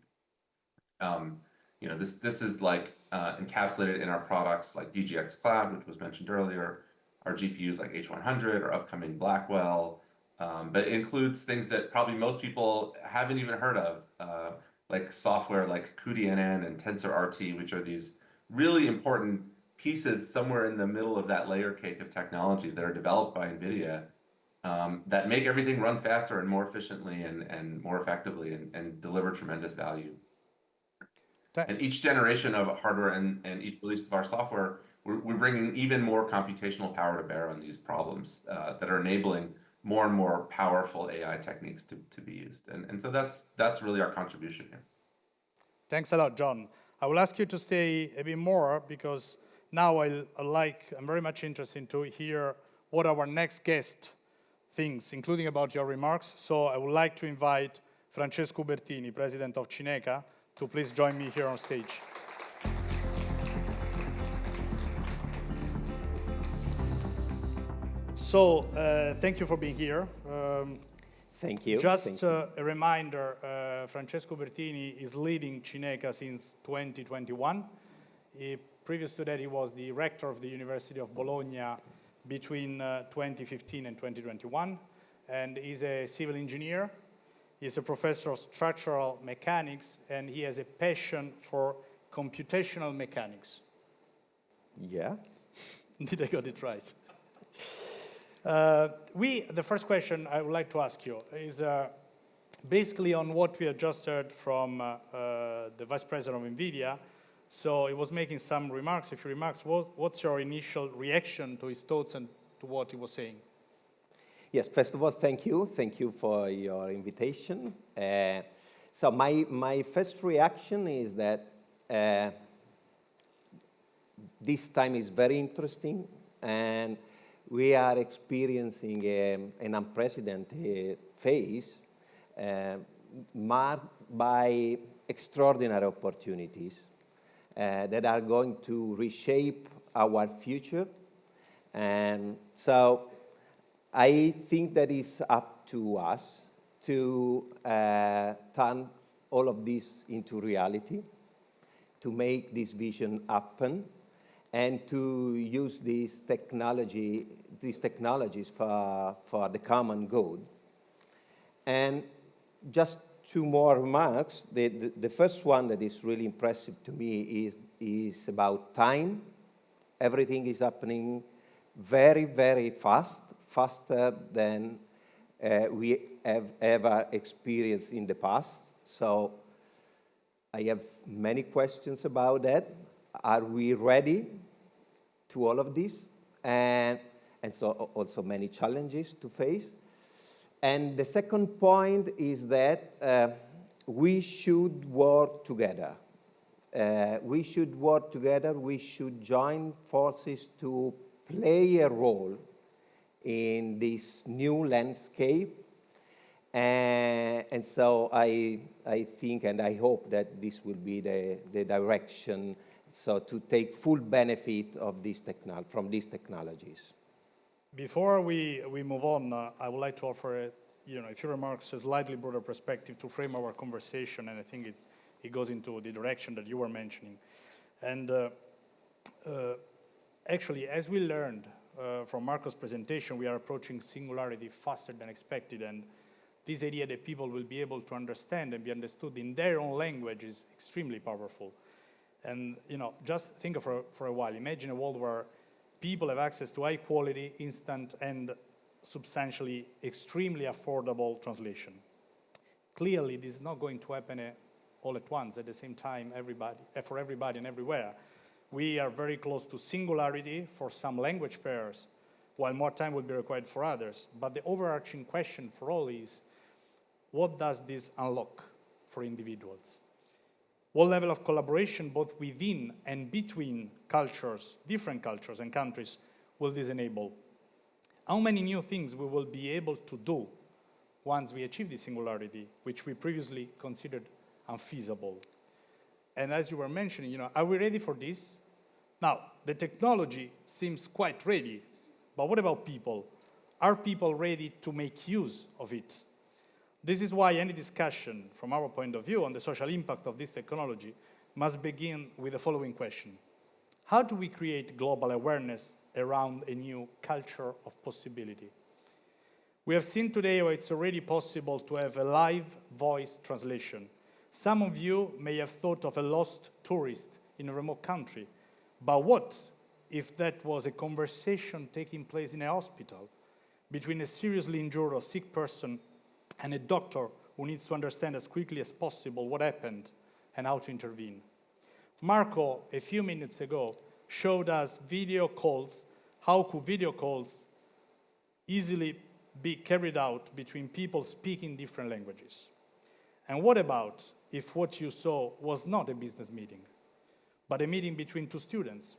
Speaker 21: This is like encapsulated in our products like DGX Cloud, which was mentioned earlier, our GPUs like H100, our upcoming Blackwell, but it includes things that probably most people haven't even heard of, like software like cuDNN and TensorRT, which are these really important pieces somewhere in the middle of that layer cake of technology that are developed by NVIDIA that make everything run faster and more efficiently and more effectively and deliver tremendous value. And each generation of hardware and each release of our software, we're bringing even more computational power to bear on these problems that are enabling more and more powerful AI techniques to be used. And so that's really our contribution here.
Speaker 20: Thanks a lot, John. I will ask you to stay a bit more because now I'm very much interested to hear what our next guest thinks, including about your remarks. So I would like to invite Francesco Ubertini, president of Cineca, to please join me here on stage. So thank you for being here.
Speaker 5: Thank you.
Speaker 20: Just a reminder, Francesco Ubertini is leading Cineca since 2021. Previous to that, he was the rector of the University of Bologna between 2015 and 2021, and he's a civil engineer. He's a professor of structural mechanics, and he has a passion for computational mechanics.
Speaker 5: Yeah.
Speaker 20: Did I got it right? The first question I would like to ask you is basically on what we have just heard from the Vice President of Nvidia. So he was making some remarks. A few remarks. What's your initial reaction to his thoughts and to what he was saying?
Speaker 5: Yes, first of all, thank you. Thank you for your invitation. So my first reaction is that this time is very interesting, and we are experiencing an unprecedented phase marked by extraordinary opportunities that are going to reshape our future. And so I think that it's up to us to turn all of this into reality, to make this vision happen, and to use these technologies for the common good. And just two more remarks. The first one that is really impressive to me is about time. Everything is happening very, very fast, faster than we have ever experienced in the past. So I have many questions about that. Are we ready to all of this? And so also many challenges to face. And the second point is that we should work together. We should work together. We should join forces to play a role in this new landscape. And so I think and I hope that this will be the direction, so to take full benefit of this from these technologies.
Speaker 20: Before we move on, I would like to offer a few remarks, a slightly broader perspective to frame our conversation, and I think it goes into the direction that you were mentioning. And actually, as we learned from Marco's presentation, we are approaching singularity faster than expected, and this idea that people will be able to understand and be understood in their own language is extremely powerful. And just think for a while. Imagine a world where people have access to high quality, instant, and substantially extremely affordable translation. Clearly, this is not going to happen all at once, at the same time, for everybody and everywhere. We are very close to singularity for some language pairs, while more time will be required for others. But the overarching question for all is, what does this unlock for individuals? What level of collaboration, both within and between cultures, different cultures and countries, will this enable? How many new things we will be able to do once we achieve this singularity, which we previously considered unfeasible? And as you were mentioning, are we ready for this? Now, the technology seems quite ready, but what about people? Are people ready to make use of it? This is why any discussion, from our point of view, on the social impact of this technology must begin with the following question. How do we create global awareness around a new culture of possibility? We have seen today how it's already possible to have a live voice translation. Some of you may have thought of a lost tourist in a remote country, but what if that was a conversation taking place in a hospital between a seriously injured or sick person and a doctor who needs to understand as quickly as possible what happened and how to intervene? Marco, a few minutes ago, showed us video calls. How could video calls easily be carried out between people speaking different languages? And what about if what you saw was not a business meeting, but a meeting between two students,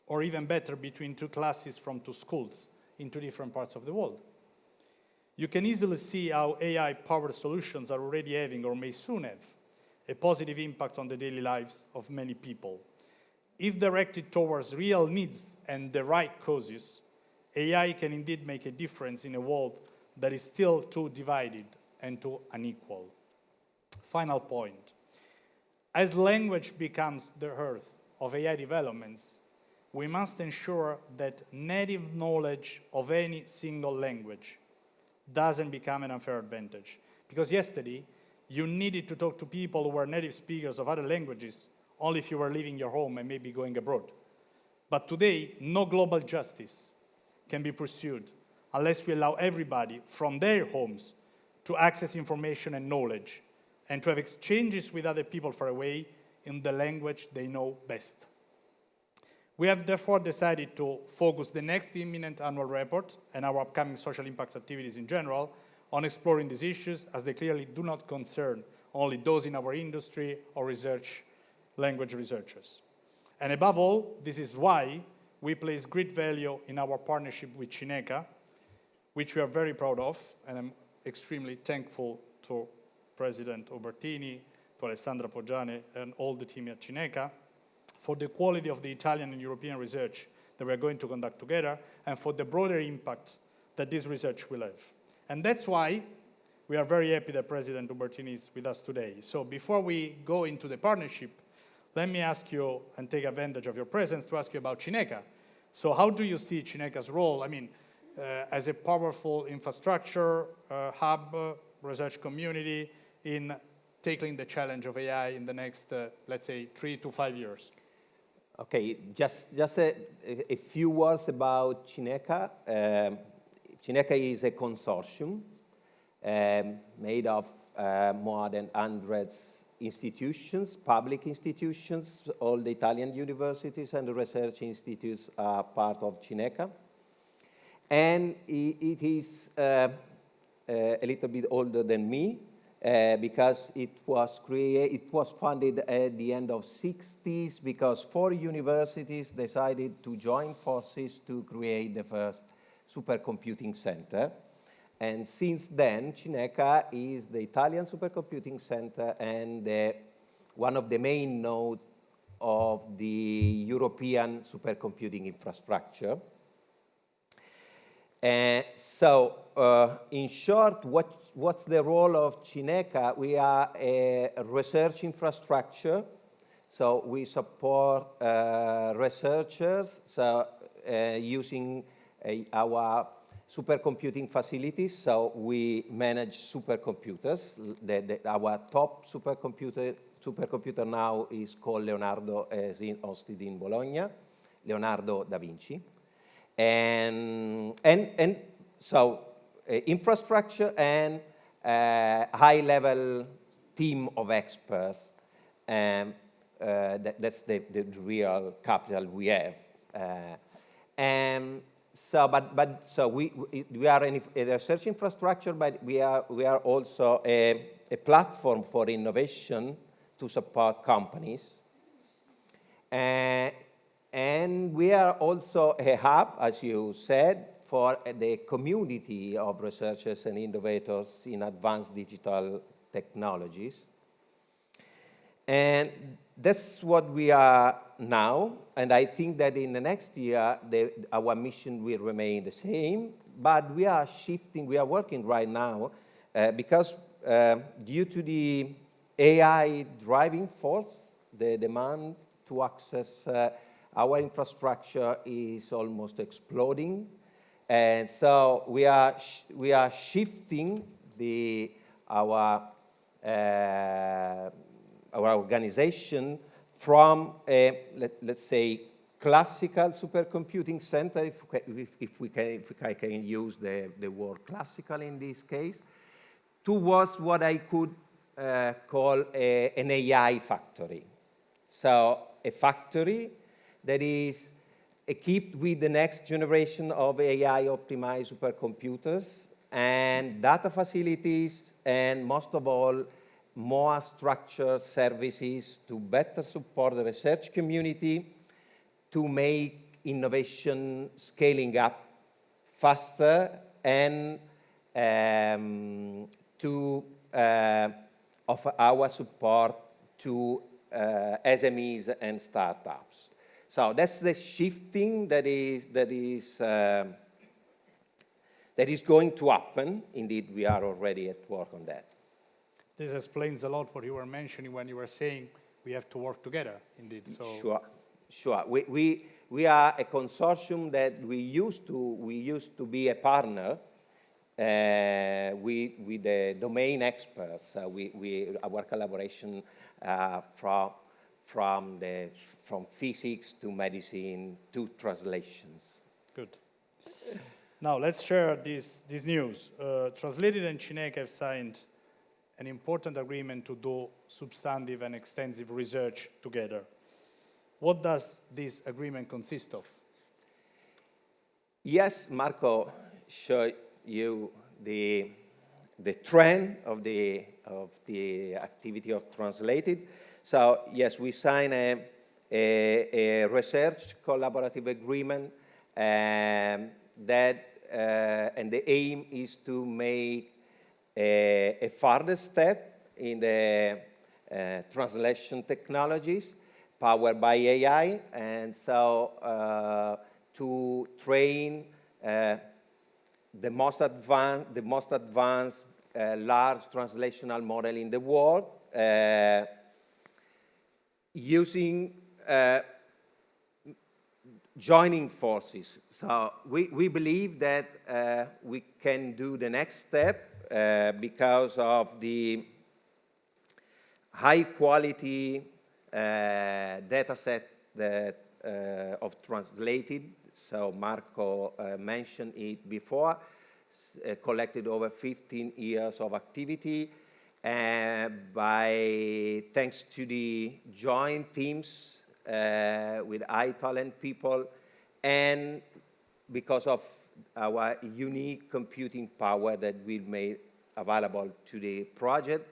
Speaker 20: or even better, between two classes from two schools in two different parts of the world? You can easily see how AI-powered solutions are already having, or may soon have, a positive impact on the daily lives of many people. If directed towards real needs and the right causes, AI can indeed make a difference in a world that is still too divided and too unequal. Final point. As language becomes the hearth of AI developments, we must ensure that native knowledge of any single language doesn't become an unfair advantage. Because yesterday, you needed to talk to people who were native speakers of other languages only if you were leaving your home and maybe going abroad. But today, no global justice can be pursued unless we allow everybody from their homes to access information and knowledge and to have exchanges with other people far away in the language they know best. We have therefore decided to focus the next imminent annual report and our upcoming social impact activities in general on exploring these issues, as they clearly do not concern only those in our industry or language researchers. And above all, this is why we place great value in our partnership with Cineca, which we are very proud of, and I'm extremely thankful to President Ubertini, to Alessandra Poggiani, and all the team at Cineca for the quality of the Italian and European research that we're going to conduct together, and for the broader impact that this research will have. And that's why we are very happy that President Ubertini is with us today. So before we go into the partnership, let me ask you, and take advantage of your presence, to ask you about Cineca. So how do you see Cineca's role, as a powerful infrastructure, hub, research community in tackling the challenge of AI in the next, let's say, 3 to 5 years?
Speaker 5: Okay, just a few words about Cineca. Cineca is a consortium made of more than 100 institutions, public institutions. All the Italian universities and the research institutes are part of Cineca. And it is a little bit older than me, because it was funded at the end of 60s because 4 universities decided to join forces to create the first supercomputing center. And since then, Cineca is the Italian supercomputing center and one of the main nodes of the European supercomputing infrastructure. So, in short, what's the role of Cineca? We are a research infrastructure, so we support researchers using our supercomputing facilities. So we manage supercomputers. Our top supercomputer now is called Leonardo, as in hosted in Bologna, Leonardo da Vinci. And so infrastructure and high-level team of experts. That's the real capital we have. So we are a research infrastructure, but we are also a platform for innovation to support companies. And we are also a hub, as you said, for the community of researchers and innovators in advanced digital technologies. And that's what we are now. And I think that in the next year, our mission will remain the same. But we are shifting, we are working right now, because due to the AI driving force, the demand to access our infrastructure is almost exploding. And so we are shifting our organization from a, let's say, classical supercomputing center, if I can use the word classical in this case, towards what I could call an AI factory. So a factory that is equipped with the next generation of AI-optimized supercomputers and data facilities, and most of all, more structured services to better support the research community, to make innovation scaling up faster, and to offer our support to SMEs and startups. So that's the shifting that is going to happen. Indeed, we are already at work on that.
Speaker 20: This explains a lot what you were mentioning when you were saying we have to work together, indeed. So
Speaker 5: Sure. We are a consortium that we used to be a partner with the domain experts. Our collaboration from physics to medicine to translations.
Speaker 20: Good. Now let's share this news. Translated and Cineca have signed an important agreement to do substantive and extensive research together. What does this agreement consist of?
Speaker 5: Yes, Marco showed you the trend of the activity of Translated. So yes, we signed a research collaborative agreement that and the aim is to make a further step in the translation technologies powered by AI, and so to train the most advanced large translational model in the world using joining forces. So we believe that we can do the next step because of the high quality data set that of Translated. So Marco mentioned it before, collected over 15 years of activity thanks to the joint teams with high talent people, and because of our unique computing power that we made available to the project.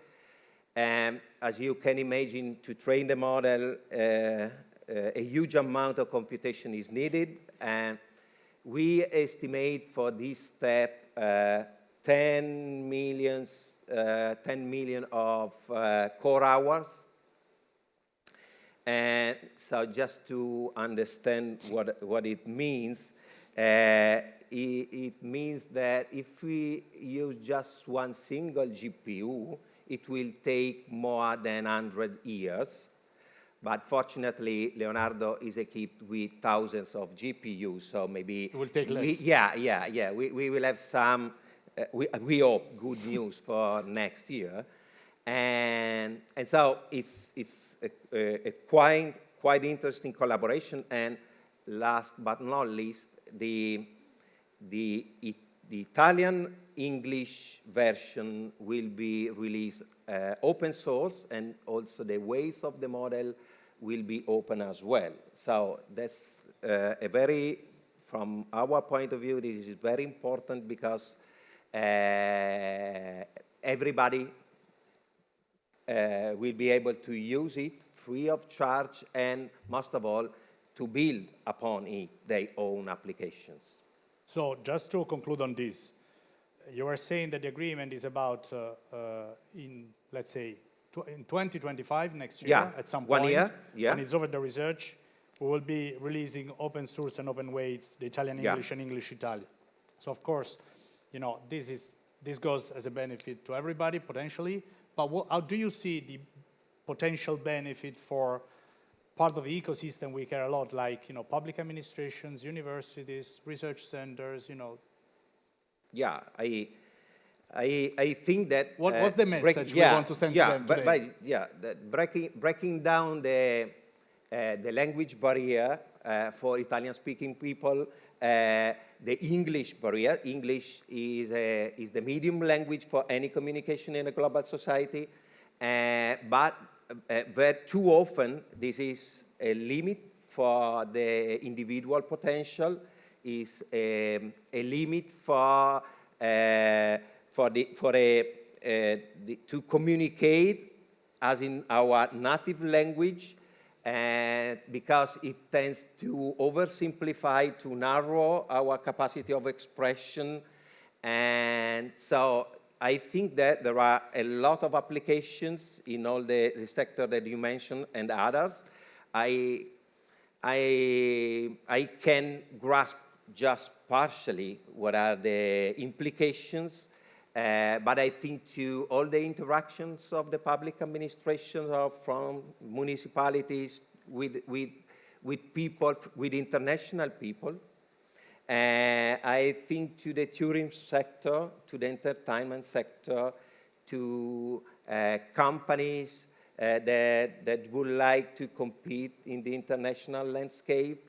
Speaker 5: And as you can imagine, to train the model, a huge amount of computation is needed, and we estimate for this step 10 million of core hours. And so just to understand what it means, it means that if we use just one single GPU, it will take more than 100 years. But fortunately, Leonardo is equipped with thousands of GPUs, so maybe
Speaker 20: it will take less.
Speaker 5: We will have some, we hope, good news for next year. And so it's a quite interesting collaboration. And last but not least, the Italian English version will be released open source, and also the ways of the model will be open as well. So that's from our point of view, this is very important because everybody will be able to use it free of charge, and most of all, to build upon it their own applications.
Speaker 20: So just to conclude on this, you are saying that the agreement is about, let's say, in 2025, next year, at some point,
Speaker 5: 1 year,
Speaker 20: when it's over the research, we will be releasing open source and open weights, the Italian English and English Italian. So of course, you know, this goes as a benefit to everybody potentially. But how do you see the potential benefit for part of the ecosystem we care a lot, like, you know, public administrations, universities, research centers, you know?
Speaker 5: Yeah, I think that...
Speaker 20: What's the message we want to send to them today?
Speaker 5: Breaking down the language barrier for Italian-speaking people, the English barrier. English is the medium language for any communication in a global society, but very too often this is a limit for the individual potential, is a limit to communicate as in our native language, because it tends to oversimplify, to narrow our capacity of expression. And so I think that there are a lot of applications in all the sector that you mentioned and others. I can grasp just partially what are the implications, but I think to all the interactions of the public administration or from municipalities with people, with international people, I think to the tourism sector, to the entertainment sector, to companies, that would like to compete in the international landscape,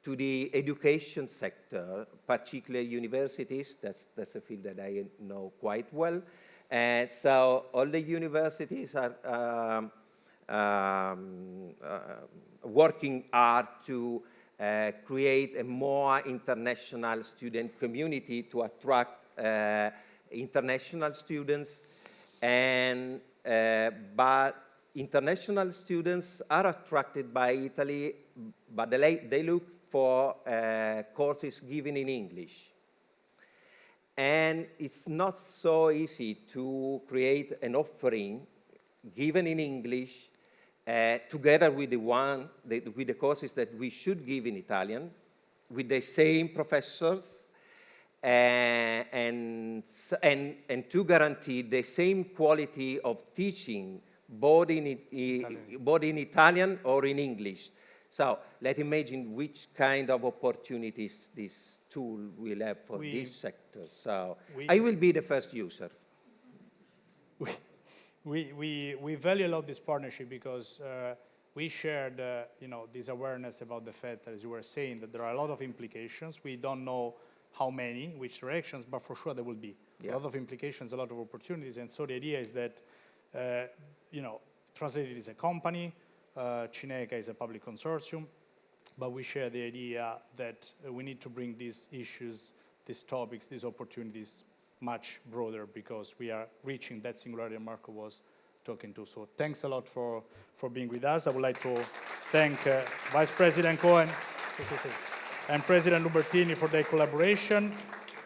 Speaker 5: to the education sector, particularly universities. That's a field that I know quite well. And so all the universities are working hard to create a more international student community to attract international students. And but international students are attracted by Italy, but they look for courses given in English. And it's not so easy to create an offering given in English together with the courses that we should give in Italian, with the same professors, and to guarantee the same quality of teaching, both in Italian or in English. So let's imagine which kind of opportunities this tool will have for this sector. So I will be the first user.
Speaker 20: We value a lot this partnership because we shared this awareness about the fact that, as you were saying, that there are a lot of implications. We don't know how many, which directions, but for sure there will be a lot of implications, a lot of opportunities. And so the idea is that, Translator is a company, Cineca is a public consortium, but we share the idea that we need to bring these issues, these topics, these opportunities much broader, because we are reaching that singularity Marco was talking to. So thanks a lot for being with us. I would like to thank Vice President Cohen and President Ubertini for their collaboration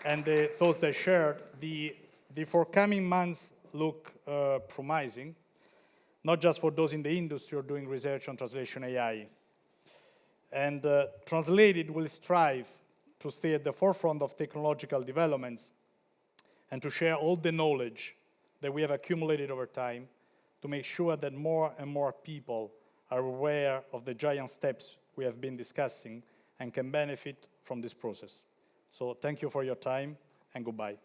Speaker 20: and the thoughts they shared. The forthcoming months look promising, not just for those in the industry or doing research on translation AI. And Translated will strive to stay at the forefront of technological developments and to share all the knowledge that we have accumulated over time to make sure that more and more people are aware of the giant steps we have been discussing and can benefit from this process. So thank you for your time, and goodbye.